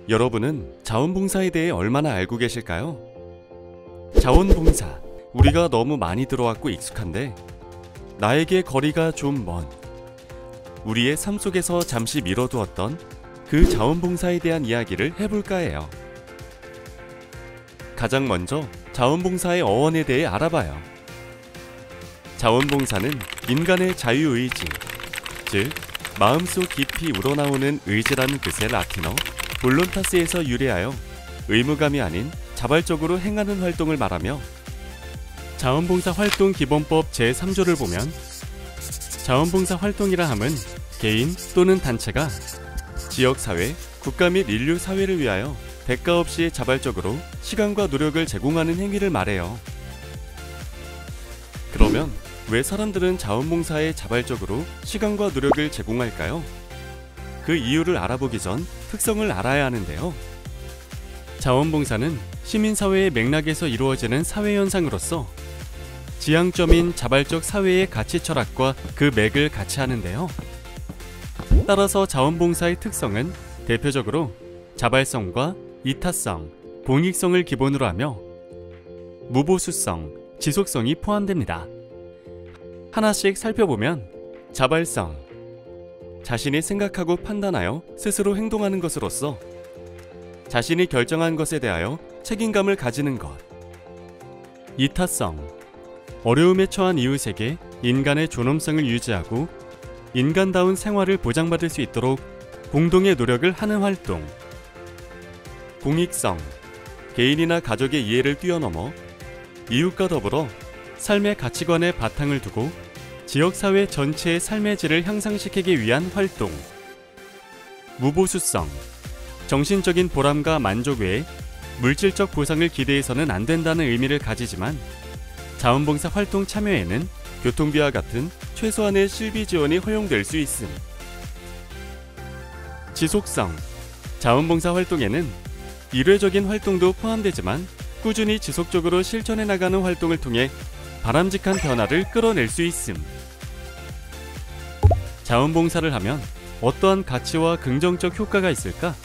여러분은 자원봉사에 대해 얼마나 알고 계실까요? 자원봉사, 우리가 너무 많이 들어왔고 익숙한데 나에게 거리가 좀 먼, 우리의 삶 속에서 잠시 미뤄두었던 그 자원봉사에 대한 이야기를 해볼까 해요. 가장 먼저 자원봉사의 어원에 대해 알아봐요. 자원봉사는 인간의 자유의지, 즉 마음속 깊이 우러나오는 의지라는 뜻의 라틴어 볼론타스에서 유래하여 의무감이 아닌 자발적으로 행하는 활동을 말하며, 자원봉사 활동 기본법 제3조를 보면 자원봉사 활동이라 함은 개인 또는 단체가 지역사회, 국가 및 인류 사회를 위하여 대가 없이 자발적으로 시간과 노력을 제공하는 행위를 말해요. 그러면 왜 사람들은 자원봉사에 자발적으로 시간과 노력을 제공할까요? 그 이유를 알아보기 전 특성을 알아야 하는데요. 자원봉사는 시민사회의 맥락에서 이루어지는 사회현상으로서 지향점인 자발적 사회의 가치 철학과 그 맥을 같이 하는데요. 따라서 자원봉사의 특성은 대표적으로 자발성과 이타성, 공익성을 기본으로 하며 무보수성, 지속성이 포함됩니다. 하나씩 살펴보면, 자발성, 자신이 생각하고 판단하여 스스로 행동하는 것으로서 자신이 결정한 것에 대하여 책임감을 가지는 것. 이타성, 어려움에 처한 이웃에게 인간의 존엄성을 유지하고 인간다운 생활을 보장받을 수 있도록 공동의 노력을 하는 활동. 공익성, 개인이나 가족의 이해를 뛰어넘어 이웃과 더불어 삶의 가치관에 바탕을 두고 지역사회 전체의 삶의 질을 향상시키기 위한 활동. 무보수성, 정신적인 보람과 만족 외에 물질적 보상을 기대해서는 안 된다는 의미를 가지지만 자원봉사 활동 참여에는 교통비와 같은 최소한의 실비 지원이 허용될 수 있음. 지속성, 자원봉사 활동에는 일회적인 활동도 포함되지만 꾸준히 지속적으로 실천해 나가는 활동을 통해 바람직한 변화를 끌어낼 수 있음. 자원봉사를 하면 어떠한 가치와 긍정적 효과가 있을까?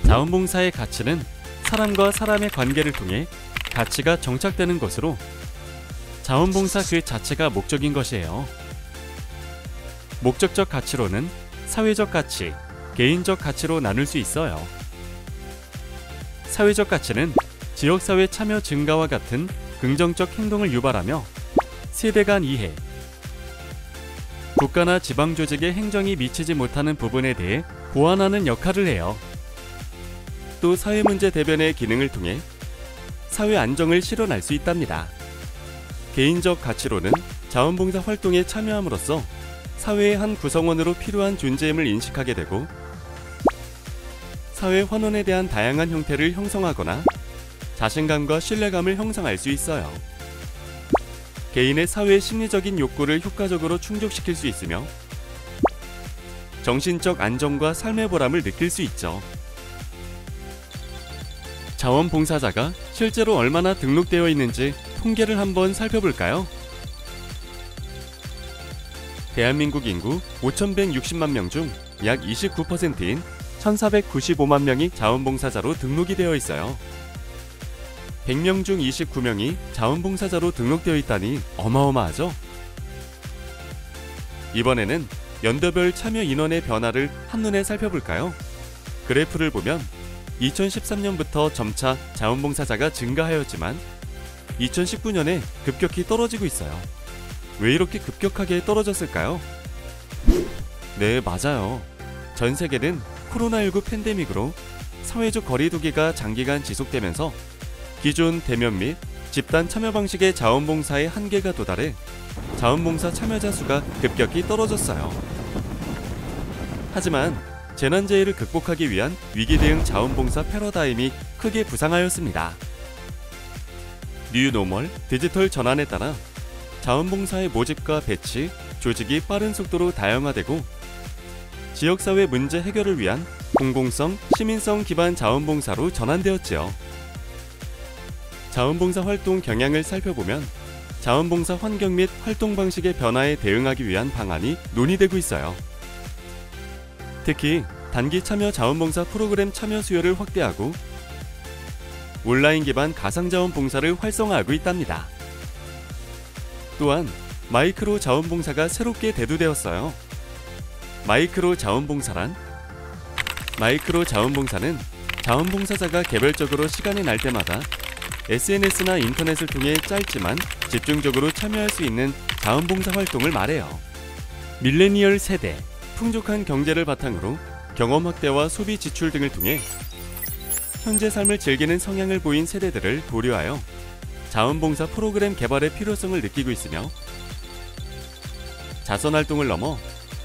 자원봉사의 가치는 사람과 사람의 관계를 통해 가치가 정착되는 것으로 자원봉사 그 자체가 목적인 것이에요. 목적적 가치로는 사회적 가치, 개인적 가치로 나눌 수 있어요. 사회적 가치는 지역사회 참여 증가와 같은 긍정적 행동을 유발하며 세대 간 이해, 국가나 지방조직의 행정이 미치지 못하는 부분에 대해 보완하는 역할을 해요. 또 사회문제 대변의 기능을 통해 사회 안정을 실현할 수 있답니다. 개인적 가치로는 자원봉사 활동에 참여함으로써 사회의 한 구성원으로 필요한 존재임을 인식하게 되고 사회 환원에 대한 다양한 형태를 형성하거나 자신감과 신뢰감을 형성할 수 있어요. 개인의 사회 심리적인 욕구를 효과적으로 충족시킬 수 있으며 정신적 안정과 삶의 보람을 느낄 수 있죠. 자원봉사자가 실제로 얼마나 등록되어 있는지 통계를 한번 살펴볼까요? 대한민국 인구 5,160만 명 중 약 29%인 1,495만 명이 자원봉사자로 등록이 되어 있어요. 100명 중 29명이 자원봉사자로 등록되어 있다니 어마어마하죠? 이번에는 연도별 참여 인원의 변화를 한눈에 살펴볼까요? 그래프를 보면 2013년부터 점차 자원봉사자가 증가하였지만 2019년에 급격히 떨어지고 있어요. 왜 이렇게 급격하게 떨어졌을까요? 네, 맞아요. 전 세계는 코로나19 팬데믹으로 사회적 거리두기가 장기간 지속되면서 기존 대면 및 집단 참여 방식의 자원봉사의 한계가 도달해 자원봉사 참여자 수가 급격히 떨어졌어요. 하지만 재난재해를 극복하기 위한 위기대응 자원봉사 패러다임이 크게 부상하였습니다. 뉴노멀 디지털 전환에 따라 자원봉사의 모집과 배치, 조직이 빠른 속도로 다양화되고 지역사회 문제 해결을 위한 공공성, 시민성 기반 자원봉사로 전환되었지요. 자원봉사 활동 경향을 살펴보면 자원봉사 환경 및 활동 방식의 변화에 대응하기 위한 방안이 논의되고 있어요. 특히 단기 참여 자원봉사 프로그램 참여 수요를 확대하고 온라인 기반 가상자원봉사를 활성화하고 있답니다. 또한 마이크로 자원봉사가 새롭게 대두되었어요. 마이크로 자원봉사란? 마이크로 자원봉사는 자원봉사자가 개별적으로 시간이 날 때마다 SNS나 인터넷을 통해 짧지만 집중적으로 참여할 수 있는 자원봉사 활동을 말해요. 밀레니얼 세대, 풍족한 경제를 바탕으로 경험 확대와 소비 지출 등을 통해 현재 삶을 즐기는 성향을 보인 세대들을 고려하여 자원봉사 프로그램 개발의 필요성을 느끼고 있으며 자선활동을 넘어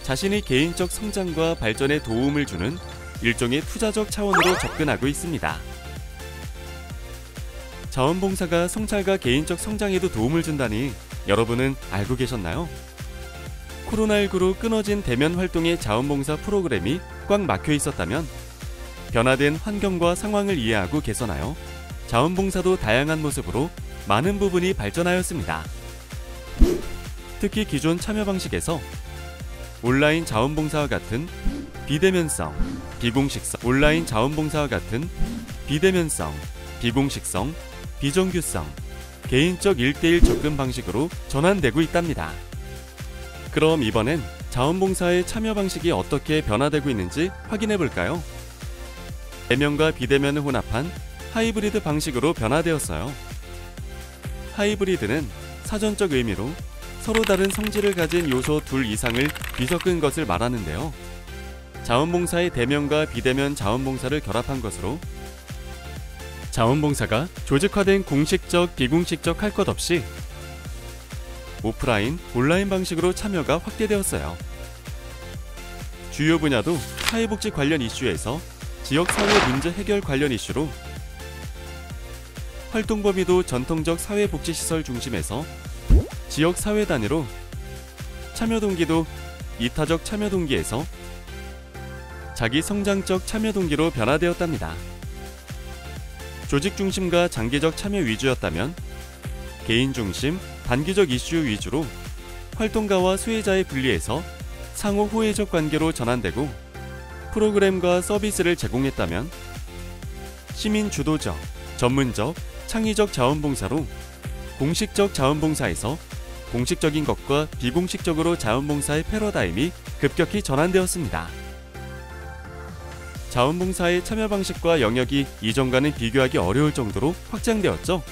자신의 개인적 성장과 발전에 도움을 주는 일종의 투자적 차원으로 접근하고 있습니다. 자원봉사가 성찰과 개인적 성장에도 도움을 준다니 여러분은 알고 계셨나요? 코로나19로 끊어진 대면 활동의 자원봉사 프로그램이 꽉 막혀 있었다면 변화된 환경과 상황을 이해하고 개선하여 자원봉사도 다양한 모습으로 많은 부분이 발전하였습니다. 특히 기존 참여 방식에서 온라인 자원봉사와 같은 비대면성, 비공식성, 온라인 자원봉사와 같은 비대면성, 비공식성, 비정규성, 개인적 1:1 접근 방식으로 전환되고 있답니다. 그럼 이번엔 자원봉사의 참여 방식이 어떻게 변화되고 있는지 확인해 볼까요? 대면과 비대면을 혼합한 하이브리드 방식으로 변화되었어요. 하이브리드는 사전적 의미로 서로 다른 성질을 가진 요소 둘 이상을 뒤섞은 것을 말하는데요. 자원봉사의 대면과 비대면 자원봉사를 결합한 것으로 자원봉사가 조직화된 공식적, 비공식적 할 것 없이 오프라인, 온라인 방식으로 참여가 확대되었어요. 주요 분야도 사회복지 관련 이슈에서 지역사회 문제 해결 관련 이슈로 활동 범위도 전통적 사회복지시설 중심에서 지역사회 단위로 참여 동기도 이타적 참여 동기에서 자기 성장적 참여 동기로 변화되었답니다. 조직 중심과 장기적 참여 위주였다면 개인 중심, 단기적 이슈 위주로 활동가와 수혜자의 분리에서 상호 호혜적 관계로 전환되고 프로그램과 서비스를 제공했다면 시민 주도적, 전문적, 창의적 자원봉사로 공식적 자원봉사에서 공식적인 것과 비공식적으로 자원봉사의 패러다임이 급격히 전환되었습니다. 자원봉사의 참여 방식과 영역이 이전과는 비교하기 어려울 정도로 확장되었죠.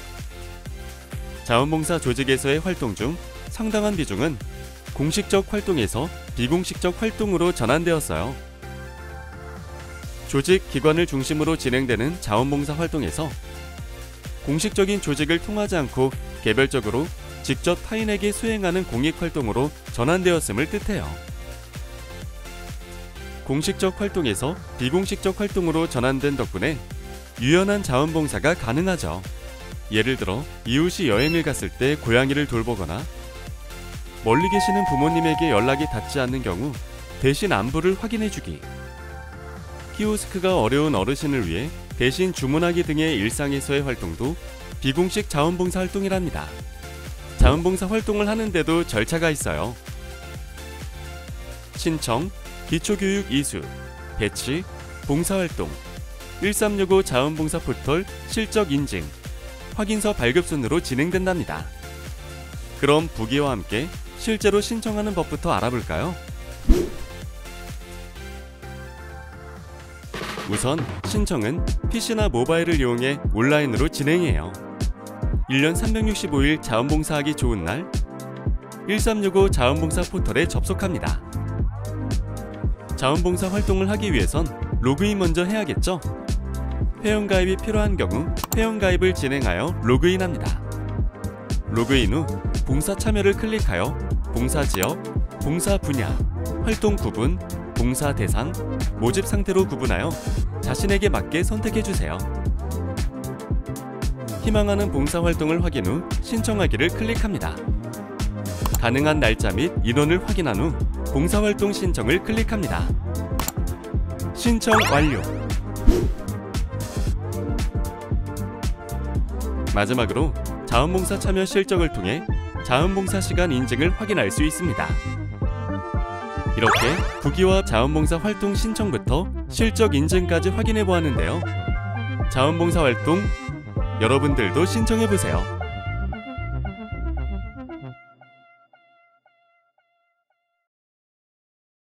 자원봉사 조직에서의 활동 중 상당한 비중은 공식적 활동에서 비공식적 활동으로 전환되었어요. 조직, 기관을 중심으로 진행되는 자원봉사 활동에서 공식적인 조직을 통하지 않고 개별적으로 직접 타인에게 수행하는 공익활동으로 전환되었음을 뜻해요. 공식적 활동에서 비공식적 활동으로 전환된 덕분에 유연한 자원봉사가 가능하죠. 예를 들어 이웃이 여행을 갔을 때 고양이를 돌보거나 멀리 계시는 부모님에게 연락이 닿지 않는 경우 대신 안부를 확인해주기, 키오스크가 어려운 어르신을 위해 대신 주문하기 등의 일상에서의 활동도 비공식 자원봉사 활동이랍니다. 자원봉사 활동을 하는데도 절차가 있어요. 신청, 기초교육 이수, 배치, 봉사활동, 1365 자원봉사 포털 실적 인증, 확인서 발급 순으로 진행된답니다. 그럼 부기와 함께 실제로 신청하는 법부터 알아볼까요? 우선 신청은 PC나 모바일을 이용해 온라인으로 진행해요. 1년 365일 자원봉사하기 좋은 날 1365 자원봉사 포털에 접속합니다. 자원봉사 활동을 하기 위해선 로그인 먼저 해야겠죠? 회원가입이 필요한 경우 회원가입을 진행하여 로그인합니다. 로그인 후 봉사 참여를 클릭하여 봉사 지역, 봉사 분야, 활동 구분, 봉사 대상, 모집 상태로 구분하여 자신에게 맞게 선택해주세요. 희망하는 봉사활동을 확인 후 신청하기를 클릭합니다. 가능한 날짜 및 인원을 확인한 후 봉사활동 신청을 클릭합니다. 신청 완료! 마지막으로 자원봉사 참여 실적을 통해 자원봉사 시간 인증을 확인할 수 있습니다. 이렇게 부기와 자원봉사 활동 신청부터 실적 인증까지 확인해 보았는데요. 자원봉사 활동 여러분들도 신청해 보세요.